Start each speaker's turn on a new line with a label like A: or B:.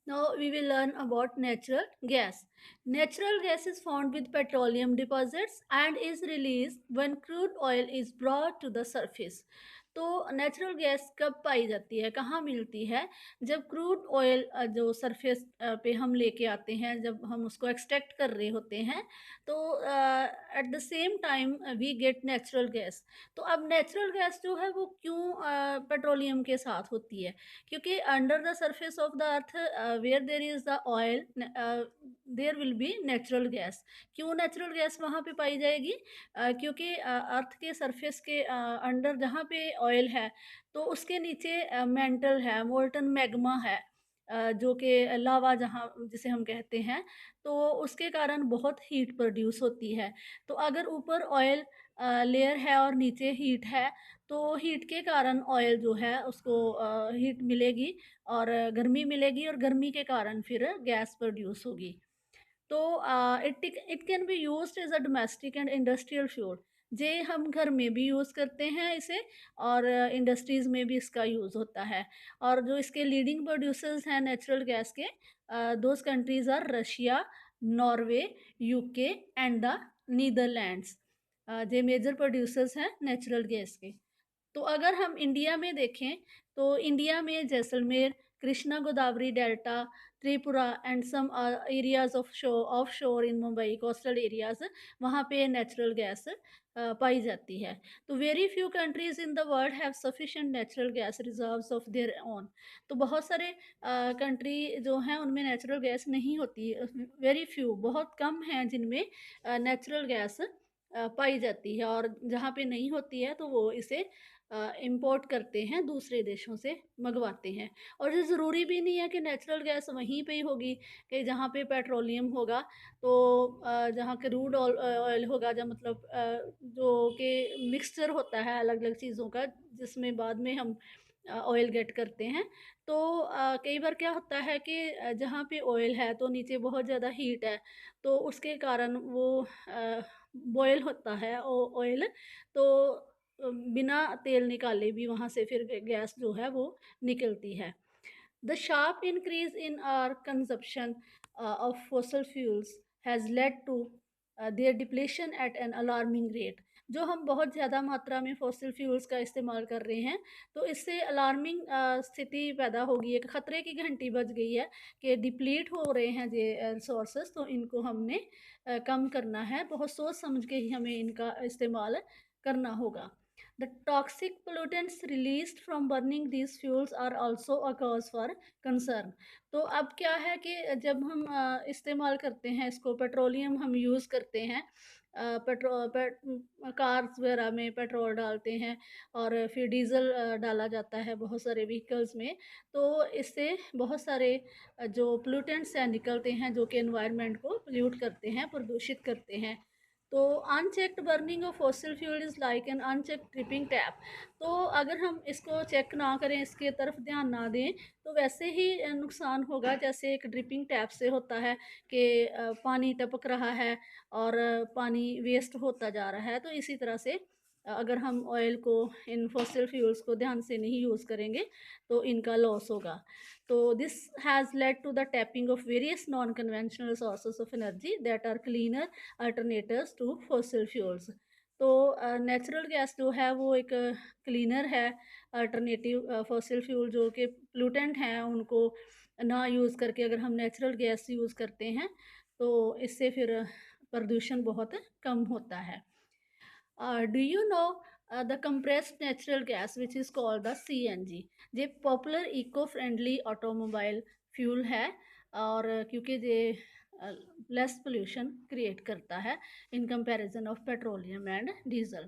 A: Now we will learn about natural gas. Natural gas is found with petroleum deposits and is released when crude oil is brought to the surface. तो natural gas कब पाई जाती है, कहाँ मिलती है? जब crude oil जो surface पे हम लेके आते हैं, जब हम उसको एक्सट्रैक्ट कर रहे होते हैं, तो at the same time we get natural gas. तो अब नेचुरल गैस जो है वो क्यों पेट्रोलियम के साथ होती है? क्योंकि under the surface of the earth where there is the oil there will be natural gas. क्यों नेचुरल गैस वहाँ पे पाई जाएगी? क्योंकि अर्थ के सरफेस के अंडर जहाँ पे ऑयल है, तो उसके नीचे मेंटल है, मोल्टन मैग्मा है, जो कि लावा जहाँ जिसे हम कहते हैं, तो उसके कारण बहुत हीट प्रोड्यूस होती है। तो अगर ऊपर ऑयल लेयर है और नीचे हीट है, तो हीट के कारण ऑयल जो है उसको हीट मिलेगी और गर्मी मिलेगी, और गर्मी के कारण फिर गैस प्रोड्यूस होगी। तो it can be used as a domestic and industrial fuel. जे हम घर में भी यूज़ करते हैं इसे, और इंडस्ट्रीज़ में भी इसका यूज़ होता है। और जो इसके लीडिंग प्रोड्यूसर्स हैं नेचुरल गैस के, those countries are Russia, Norway, UK and the Netherlands. जे मेजर प्रोड्यूसर्स हैं नेचुरल गैस के। तो अगर हम इंडिया में देखें, तो इंडिया में Jaisalmer, Krishna Godavari delta, Tripura and some areas of shore in Mumbai coastal areas, वहाँ पे नेचुरल गैस पाई जाती है। तो very few countries in the world have sufficient natural gas reserves of their own. तो बहुत सारे कंट्री जो हैं उनमें नेचुरल गैस नहीं होती, वेरी फ्यू, बहुत कम हैं जिनमें नेचुरल गैस पाई जाती है, और जहाँ पे नहीं होती है तो वो इसे इंपोर्ट करते हैं, दूसरे देशों से मंगवाते हैं। और ये ज़रूरी भी नहीं है कि नेचुरल गैस वहीं पे ही होगी, कि जहाँ पे पेट्रोलियम होगा, तो जहाँ क्रूड ऑयल होगा, जब मतलब जो कि मिक्सचर होता है अलग अलग चीज़ों का, जिसमें बाद में हम ऑयल गेट करते हैं। तो कई बार क्या होता है कि जहाँ पे ऑयल है तो नीचे बहुत ज़्यादा हीट है, तो उसके कारण वो बॉयल होता है ऑयल, तो बिना तेल निकाले भी वहाँ से फिर गैस जो है वो निकलती है। The sharp increase in our consumption of fossil fuels has led to their depletion at an alarming rate. जो हम बहुत ज़्यादा मात्रा में फॉसल फ्यूल्स का इस्तेमाल कर रहे हैं, तो इससे अलार्मिंग स्थिति पैदा होगी, एक ख़तरे की घंटी बज गई है कि डिप्लीट हो रहे हैं ये रिसोर्सेज, तो इनको हमने कम करना है। बहुत सोच समझ के ही हमें इनका इस्तेमाल करना होगा। The toxic pollutants released from burning these fuels are also a cause for concern। तो अब क्या है कि जब हम इस्तेमाल करते हैं इसको, पेट्रोलियम हम यूज़ करते हैं, कार्स वगैरह में पेट्रोल डालते हैं, और फिर डीज़ल डाला जाता है बहुत सारे व्हीकल्स में। तो इससे बहुत सारे जो पोल्यूटेंट्स हैं निकलते हैं, जो कि एनवायरनमेंट को पोल्यूट करते हैं, प्रदूषित करते हैं। तो unchecked burning of fossil fuel is like an unchecked tripping tap. तो अगर हम इसको चेक ना करें, इसके तरफ ध्यान ना दें, तो वैसे ही नुकसान होगा जैसे एक ड्रिपिंग टैप से होता है कि पानी टपक रहा है और पानी वेस्ट होता जा रहा है। तो इसी तरह से अगर हम ऑयल को, इन फॉसिल फ्यूल्स को ध्यान से नहीं यूज़ करेंगे, तो इनका लॉस होगा। तो this has led to the tapping of various non-conventional sources of energy that are cleaner alternatives to fossil fuels। तो नेचुरल गैस जो है वो एक क्लीनर है अल्टरनेटिव फॉसिल फ्यूल, जो कि पोल्यूटेंट हैं उनको ना यूज़ करके अगर हम नेचुरल गैस यूज़ करते हैं, तो इससे फिर प्रदूषण बहुत कम होता है। Do you know the compressed natural gas which is called the CNG? ये popular eco friendly automobile fuel है, और क्योंकि ये लेस पोल्यूशन क्रिएट करता है in comparison of petroleum and diesel.